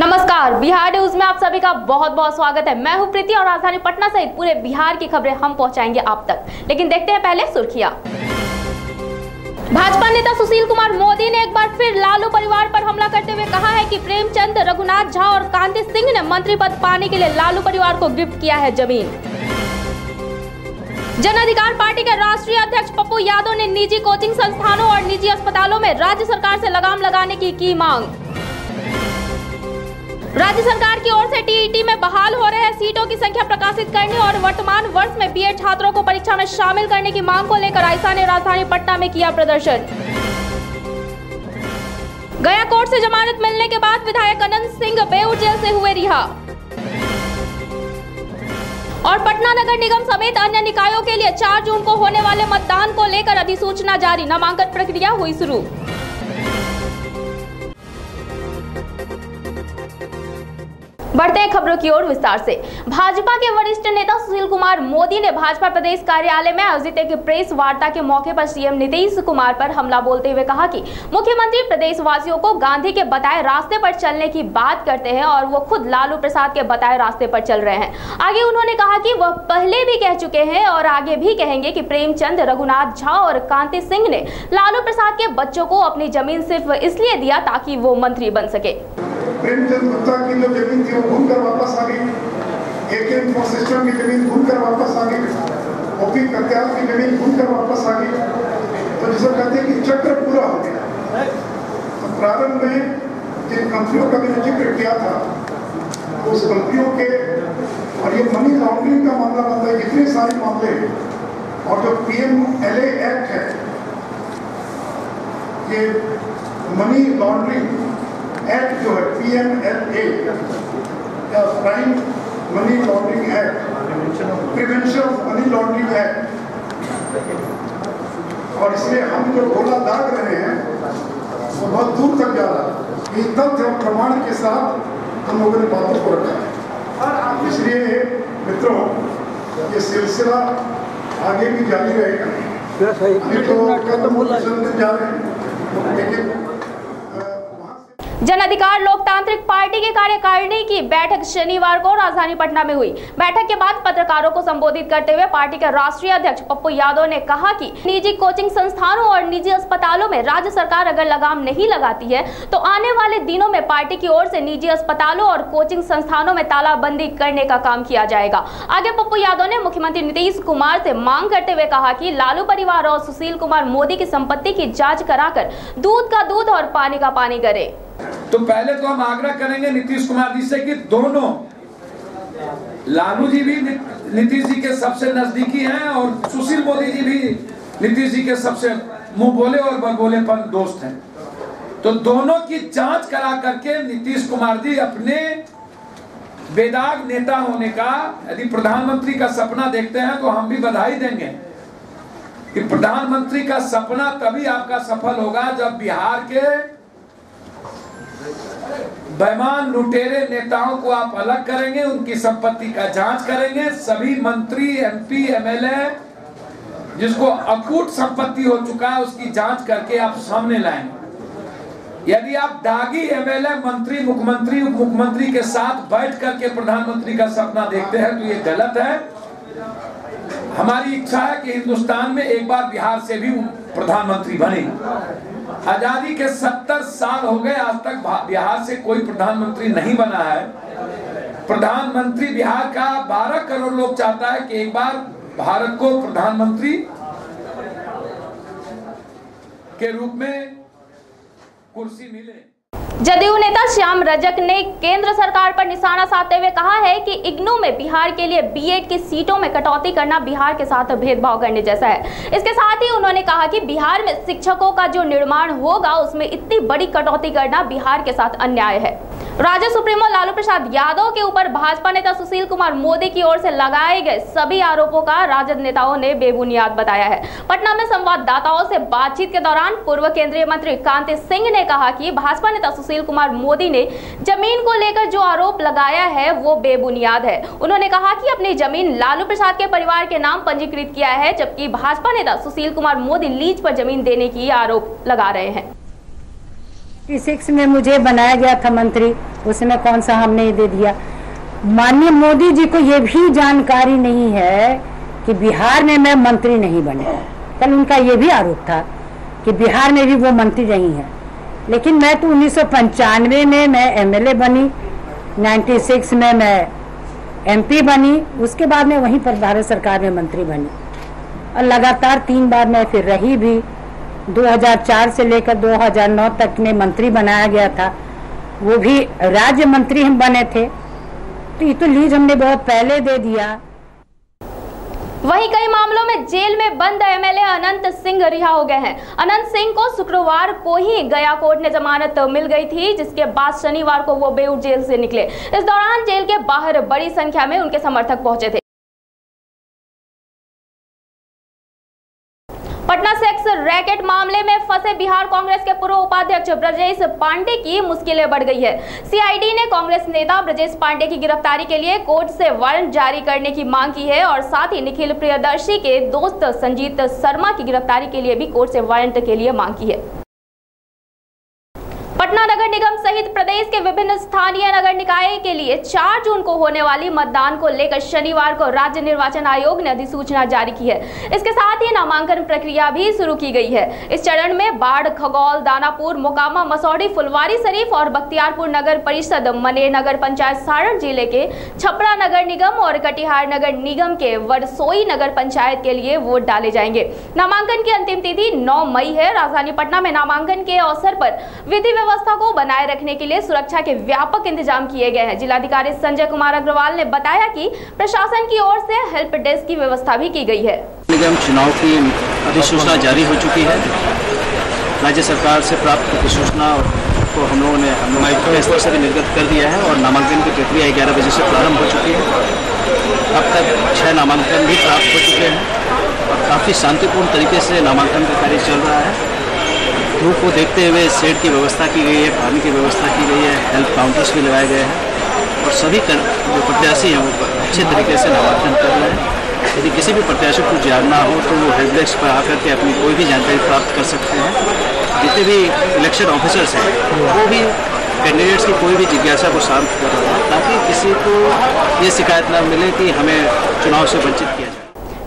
नमस्कार, बिहार न्यूज में आप सभी का बहुत बहुत स्वागत है। मैं हूं प्रीति और राजधानी पटना सहित पूरे बिहार की खबरें हम पहुंचाएंगे आप तक। लेकिन देखते हैं पहले सुर्खियां। भाजपा नेता सुशील कुमार मोदी ने एक बार फिर लालू परिवार पर हमला करते हुए कहा है कि प्रेमचंद, रघुनाथ झा और कांति सिंह ने मंत्री पद पाने के लिए लालू परिवार को गिफ्ट किया है जमीन। जन अधिकार पार्टी के राष्ट्रीय अध्यक्ष पप्पू यादव ने निजी कोचिंग संस्थानों और निजी अस्पतालों में राज्य सरकार से लगाम लगाने की मांग। राज्य सरकार की ओर से टीईटी में बहाल हो रहे सीटों की संख्या प्रकाशित करने और वर्तमान वर्ष में बीएड छात्रों को परीक्षा में शामिल करने की मांग को लेकर आइसा ने राजधानी पटना में किया प्रदर्शन। गया कोर्ट से जमानत मिलने के बाद विधायक अनंत सिंह बेऊर जेल से हुए रिहा। और पटना नगर निगम समेत अन्य निकायों के लिए 4 जून को होने वाले मतदान को लेकर अधिसूचना जारी, नामांकन प्रक्रिया हुई शुरू। बढ़ते हैं खबरों की ओर विस्तार से। भाजपा के वरिष्ठ नेता सुशील कुमार मोदी ने भाजपा प्रदेश कार्यालय में आयोजित एक प्रेस वार्ता के मौके पर सीएम नीतीश कुमार पर हमला बोलते हुए कहा कि मुख्यमंत्री प्रदेशवासियों को गांधी के बताए रास्ते पर चलने की बात करते हैं और वो खुद लालू प्रसाद के बताए रास्ते पर चल रहे हैं। आगे उन्होंने कहा कि वह पहले भी कह चुके हैं और आगे भी कहेंगे कि प्रेमचंद, रघुनाथ झा और कांति सिंह ने लालू प्रसाद के बच्चों को अपनी जमीन सिर्फ इसलिए दिया ताकि वो मंत्री बन सके। प्रेमचंद गुप्ता की जो जमीन थी वो घूम कर वापस आ गई, एके सिस्टम की जमीन घूम कर वापस आ गई, ओपी कत्याल की जमीन घूम कर वापस आ गई। तो जिसे कहते हैं कि चक्र पूरा हो गया। तो प्रारंभ में जिन कंपनियों का मैंने जिक्र किया था, तो उस कंपनियों के और ये मनी लॉन्ड्रिंग का मामला बनता है, जितने सारे मामले और जो PMLA एक्ट है, ये मनी लॉन्ड्रिंग एक्ट जो है PMLA या prime money laundering act, prevention of money laundering act, और इसलिए हम जो गोला दाग रहे हैं वो बहुत दूर तक जा रहा है। ये तथ्य और प्रमाण के साथ हम लोगों ने बातों को रखा है। इसलिए मित्रों, ये सिलसिला आगे भी जारी रहेगा। तो जा रहे हैं, लेकिन जन अधिकार लोकतांत्रिक पार्टी के कार्यकारिणी की बैठक शनिवार को राजधानी पटना में हुई। बैठक के बाद पत्रकारों को संबोधित करते हुए पार्टी के राष्ट्रीय अध्यक्ष पप्पू यादव ने कहा कि निजी कोचिंग संस्थानों और निजी अस्पतालों में राज्य सरकार अगर लगाम नहीं लगाती है तो आने वाले दिनों में पार्टी की ओर से निजी अस्पतालों और कोचिंग संस्थानों में तालाबंदी करने का काम किया जाएगा। आगे पप्पू यादव ने मुख्यमंत्री नीतीश कुमार से मांग करते हुए कहा कि लालू परिवार और सुशील कुमार मोदी की संपत्ति की जाँच कराकर दूध का दूध और पानी का पानी करे। तो पहले तो हम आग्रह करेंगे नीतीश कुमार जी से कि दोनों, लालू जी भी नीतीश जी के सबसे नजदीकी हैं और सुशील मोदी जी भी नीतीश जी के सबसे मुंह बोले और बड़बोलेपन दोस्त हैं। तो दोनों की जांच करा करके नीतीश कुमार जी अपने बेदाग नेता होने का, यदि प्रधानमंत्री का सपना देखते हैं तो हम भी बधाई देंगे कि प्रधानमंत्री का सपना तभी आपका सफल होगा जब बिहार के बेईमान लुटेरे नेताओं को आप अलग करेंगे, उनकी संपत्ति का जांच करेंगे, सभी मंत्री, MP, MLA जिसको अकूट संपत्ति हो चुका है उसकी जांच करके आप सामने लाएंगे। यदि आप दागी MLA, मंत्री, मुख्यमंत्री, उप मुख्यमंत्री के साथ बैठ करके प्रधानमंत्री का सपना देखते हैं तो ये गलत है। हमारी इच्छा है कि हिंदुस्तान में एक बार बिहार से भी प्रधानमंत्री बने। आजादी के 70 साल हो गए, आज तक बिहार से कोई प्रधानमंत्री नहीं बना है। प्रधानमंत्री बिहार का 12 करोड़ लोग चाहता है कि एक बार भारत को प्रधानमंत्री के रूप में कुर्सी मिले। जदयू नेता श्याम रजक ने केंद्र सरकार पर निशाना साधते हुए कहा है कि इग्नू में बिहार के लिए बीएड की सीटों में कटौती करना बिहार के साथ भेदभाव करने जैसा है। इसके साथ ही उन्होंने कहा कि बिहार में शिक्षकों का जो निर्माण होगा उसमें इतनी बड़ी कटौती करना बिहार के साथ अन्याय है। राजद सुप्रीमो लालू प्रसाद यादव के ऊपर भाजपा नेता सुशील कुमार मोदी की ओर से लगाए गए सभी आरोपों का राजद नेताओं ने बेबुनियाद बताया है। पटना में संवाददाताओं से बातचीत के दौरान पूर्व केंद्रीय मंत्री कांति सिंह ने कहा कि भाजपा नेता सुशील कुमार मोदी ने जमीन को लेकर जो आरोप लगाया है वो बेबुनियाद है। उन्होंने कहा कि अपनी जमीन लालू प्रसाद के परिवार के नाम पंजीकृत किया है, जबकि भाजपा नेता सुशील कुमार मोदी लीज पर जमीन देने की आरोप लगा रहे हैं। 96 में मुझे बनाया गया था मंत्री, उसमें कौन सा हमने दे दिया। माननीय मोदी जी को ये भी जानकारी नहीं है कि बिहार में मैं मंत्री नहीं बने। कल उनका ये भी आरोप था कि बिहार में भी वो मंत्री नहीं है, लेकिन मैं तो 1995 में मैं एमएलए बनी, 96 में मैं एमपी बनी, उसके बाद मैं वहीं पर भारत सरकार में मंत्री बनी और लगातार 3 बार मैं फिर रही भी। 2004 से लेकर 2009 तक में मंत्री बनाया गया था, वो भी राज्य मंत्री हम बने थे। तो ये तो लीज हमने बहुत पहले दे दिया। वहीं कई मामलों में जेल में बंद एमएलए अनंत सिंह रिहा हो गए हैं। अनंत सिंह को शुक्रवार को ही गया कोर्ट ने जमानत मिल गई थी, जिसके बाद शनिवार को वो बेऊर जेल से निकले। इस दौरान जेल के बाहर बड़ी संख्या में उनके समर्थक पहुंचे थे। पटना सेक्स रैकेट मामले में फंसे बिहार कांग्रेस के पूर्व उपाध्यक्ष ब्रजेश पांडे की मुश्किलें बढ़ गई है। सीआईडी ने कांग्रेस नेता ब्रजेश पांडे की गिरफ्तारी के लिए कोर्ट से वारंट जारी करने की मांग की है और साथ ही निखिल प्रियदर्शी के दोस्त संजीत शर्मा की गिरफ्तारी के लिए भी कोर्ट से वारंट के लिए मांग की है। पटना नगर निगम सहित प्रदेश के विभिन्न स्थानीय नगर निकाय के लिए 4 जून को होने वाली मतदान को लेकर शनिवार को राज्य निर्वाचन आयोग ने अधिसूचना जारी की है। इसके साथ ही नामांकन प्रक्रिया भी शुरू की गई है। इस चरण में बाढ़, खगौल, दानापुर, मोकामा, मसौढ़ी, फुलवारी शरीफ और बख्तियारपुर नगर परिषद, मनेर नगर पंचायत सारण जिले के छपरा नगर निगम और कटिहार नगर निगम के वरसोई नगर पंचायत के लिए वोट डाले जाएंगे। नामांकन की अंतिम तिथि 9 मई है। राजधानी पटना में नामांकन के अवसर पर विधि व्यवस्था को बनाए रखने के लिए सुरक्षा के व्यापक इंतजाम किए गए हैं। जिलाधिकारी संजय कुमार अग्रवाल ने बताया कि प्रशासन की ओर से हेल्प डेस्क की व्यवस्था भी की गई है। निगम चुनाव की अधिसूचना जारी हो चुकी है। राज्य सरकार से प्राप्त अधिसूचना को हम लोगों ने हमारे स्तर से भी निर्गत कर दिया है और नामांकन की प्रक्रिया 11 बजे से प्रारंभ हो चुकी है। अब तक 6 नामांकन भी प्राप्त हो चुके हैं और काफ़ी शांतिपूर्ण तरीके से नामांकन का कार्य चल रहा है। धूप को देखते हुए शेड की व्यवस्था की गई है, पानी की व्यवस्था की गई है, हेल्थ काउंटर्स भी लगाए गए हैं और सभी जो प्रत्याशी हैं वो अच्छे तरीके से नामांकन कर रहे हैं। यदि किसी भी प्रत्याशी को जानना हो तो वो हेल्प डेस्क पर आकर के अपनी कोई भी जानकारी प्राप्त कर सकते हैं। जितने भी इलेक्शन ऑफिसर्स हैं वो भी कैंडिडेट्स की कोई भी जिज्ञासा को शांत कर रहे हैं ताकि किसी को ये शिकायत न मिले कि हमें चुनाव से वंचित किया जाए।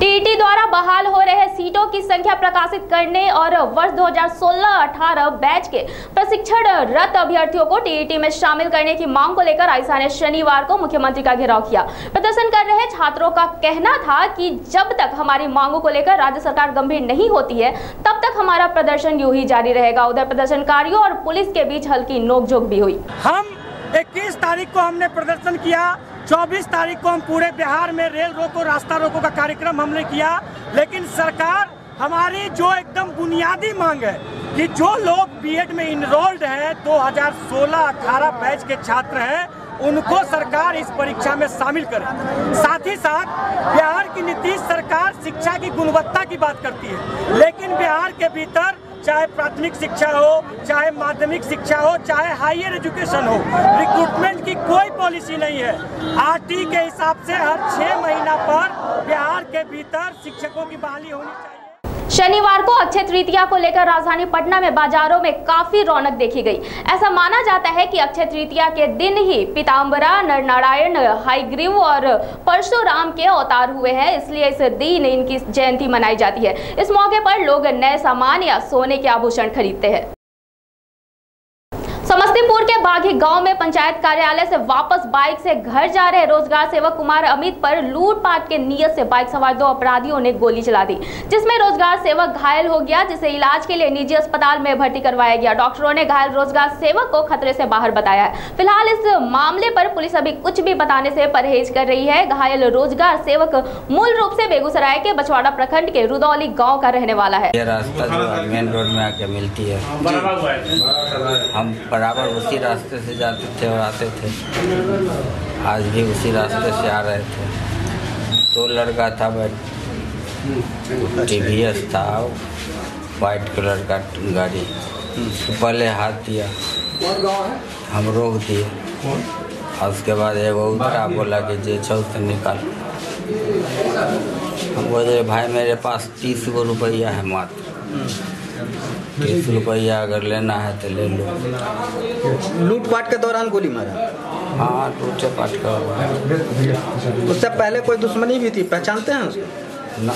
टीईटी द्वारा बहाल हो रहे सीटों की संख्या प्रकाशित करने और वर्ष 2016-18 बैच के प्रशिक्षणरत अभ्यर्थियों को टीईटी में शामिल करने की मांग को लेकर आइसा ने शनिवार को मुख्यमंत्री का घेराव किया। प्रदर्शन कर रहे छात्रों का कहना था कि जब तक हमारी मांगों को लेकर राज्य सरकार गंभीर नहीं होती है तब तक हमारा प्रदर्शन यूं ही जारी रहेगा। उधर प्रदर्शनकारियों और पुलिस के बीच हल्की नोकझोंक भी हुई। हम 21 तारीख को हमने प्रदर्शन किया, 24 तारीख को हम पूरे बिहार में रेल रोको, रास्ता रोको का कार्यक्रम हमने किया, लेकिन सरकार हमारी जो एकदम बुनियादी मांग है कि जो लोग बीएड में इनरोल्ड है 2016-18 बैच के छात्र हैं उनको सरकार इस परीक्षा में शामिल करे। साथ ही साथ बिहार की नीतीश सरकार शिक्षा की गुणवत्ता की बात करती है, लेकिन बिहार के भीतर चाहे प्राथमिक शिक्षा हो, चाहे माध्यमिक शिक्षा हो, चाहे हायर एजुकेशन हो, रिक्रूटमेंट की कोई पॉलिसी नहीं है। आरटी के हिसाब से हर 6 महीना पर बिहार के भीतर शिक्षकों की बहाली होनी चाहिए। शनिवार को अक्षय तृतीया को लेकर राजधानी पटना में बाजारों में काफी रौनक देखी गई। ऐसा माना जाता है कि अक्षय तृतीया के दिन ही पीताम्बरा, नरनारायण, हयग्रीव और परशुराम के अवतार हुए हैं, इसलिए इस दिन इनकी जयंती मनाई जाती है। इस मौके पर लोग नए सामान या सोने के आभूषण खरीदते हैं। समस्तीपुर के बागी गांव में पंचायत कार्यालय से वापस बाइक से घर जा रहे रोजगार सेवक कुमार अमित पर लूटपाट के नियत से बाइक सवार 2 अपराधियों ने गोली चला दी, जिसमें रोजगार सेवक घायल हो गया, जिसे इलाज के लिए निजी अस्पताल में भर्ती करवाया गया। डॉक्टरों ने घायल रोजगार सेवक को खतरे से बाहर बताया है। फिलहाल इस मामले पर पुलिस अभी कुछ भी बताने से परहेज कर रही है। घायल रोजगार सेवक मूल रूप से बेगूसराय के बछवाड़ा प्रखंड के रुदौली गाँव का रहने वाला है। यह रास्ता जो मेन रोड में आके मिलती है, हम बराबर उसी रास्ते से जाते थे और आते थे। आज भी उसी रास्ते से आ रहे थे। 2 लड़का था, टीवीएस था, वाइट कलर का गाड़ी, तो पहले हाथ दिया, हम रोक दिए और उसके बाद एगो उतरा, बोला कि जे छौ से निकाल। हम बोले भाई मेरे पास 30 गो रुपया है मात्र, 30 रुपया अगर लेना है तो ले लो। लूटपाट के दौरान गोली मारा? हाँ, लूटपाट का हुआ है। उससे पहले कोई दुश्मनी भी थी, पहचानते हैं उसको? ना।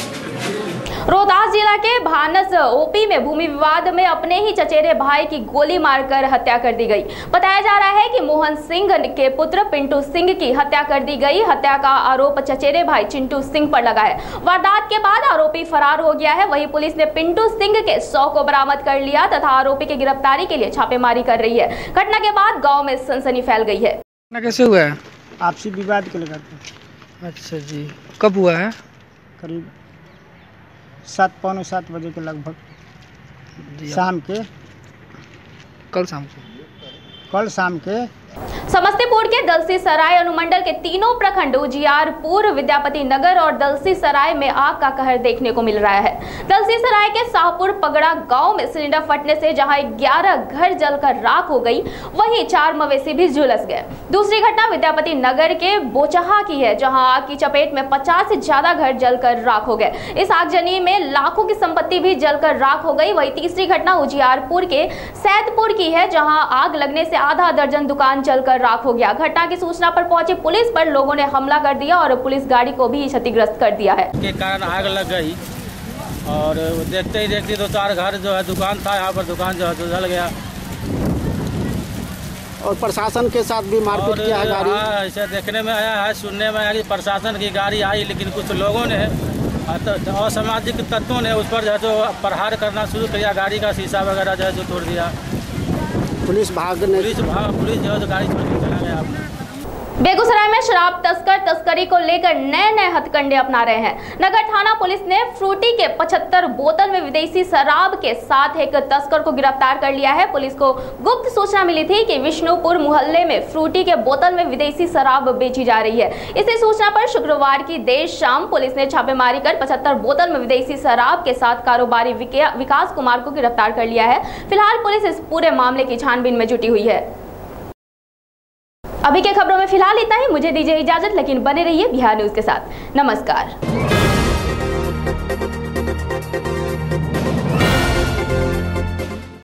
रोहतास जिला के भानस ओपी में भूमि विवाद में अपने ही चचेरे भाई की गोली मारकर हत्या कर दी गई। बताया जा रहा है कि मोहन सिंह के पुत्र पिंटू सिंह की हत्या कर दी गई। हत्या का आरोप चचेरे भाई चिंटू सिंह पर लगा है। वारदात के बाद आरोपी फरार हो गया है। वहीं पुलिस ने पिंटू सिंह के 100 को बरामद कर लिया तथा आरोपी की गिरफ्तारी के लिए छापेमारी कर रही है। घटना के बाद गाँव में सनसनी फैल गई है। कैसे हुआ है? आपसी विवाद को लेकर। अच्छा जी, कब हुआ है? करीब 7-7:15 बजे के लगभग शाम के। कल शाम के समस्तीपुर के दलसी सराय अनुमंडल के तीनों प्रखंड उजियारपुर, विद्यापति नगर और दलसी सराय में आग का कहर देखने को मिल रहा है। दलसी सराय के शाहपुर पगड़ा गांव में सिलेंडर फटने से जहां 11 घर जलकर राख हो गई, वहीं 4 मवेशी भी झुलस गए। दूसरी घटना विद्यापति नगर के बोचहा की है, जहां आग की चपेट में 50 से ज्यादा घर जलकर राख हो गए। इस आगजनी में लाखों की संपत्ति भी जलकर राख हो गई। वहीं तीसरी घटना उजियारपुर के सैदपुर की है, जहां आग लगने से आधा दर्जन दुकान जलकर राख हो गया। घटना की सूचना पर पहुंची पुलिस पर लोगों ने हमला कर दिया और पुलिस गाड़ी को भी क्षतिग्रस्त कर दिया है। के कारण आग लग गई और देखते ही देखते 2-4 घर जो है दुकान था, यहाँ पर दुकान जो है तो जल गया। और प्रशासन के साथ भी मारपीट किया है गाड़ी? हाँ, ऐसे देखने में आया है, सुनने में आया कि प्रशासन की गाड़ी आई, लेकिन कुछ लोगों ने असामाजिक तत्वों ने उस पर जो है तो प्रहार करना शुरू किया। गाड़ी का शीशा वगैरह जो है तो तोड़ दिया। पुलिस जो है तो गाड़ी छोड़ के चला गया। बेगूसराय में शराब तस्कर तस्करी को लेकर नए हथकंडे अपना रहे हैं। नगर थाना पुलिस ने फ्रूटी के 75 बोतल में विदेशी शराब के साथ एक तस्कर को गिरफ्तार कर लिया है। पुलिस को गुप्त सूचना मिली थी कि विष्णुपुर मोहल्ले में फ्रूटी के बोतल में विदेशी शराब बेची जा रही है। इसी सूचना पर शुक्रवार की देर शाम पुलिस ने छापेमारी कर 75 बोतल में विदेशी शराब के साथ कारोबारी विकास कुमार को गिरफ्तार कर लिया है। फिलहाल पुलिस इस पूरे मामले की छानबीन में जुटी हुई है। अभी के खबरों में फिलहाल इतना ही। मुझे दीजिए इजाजत, लेकिन बने रहिए बिहार न्यूज के साथ। नमस्कार।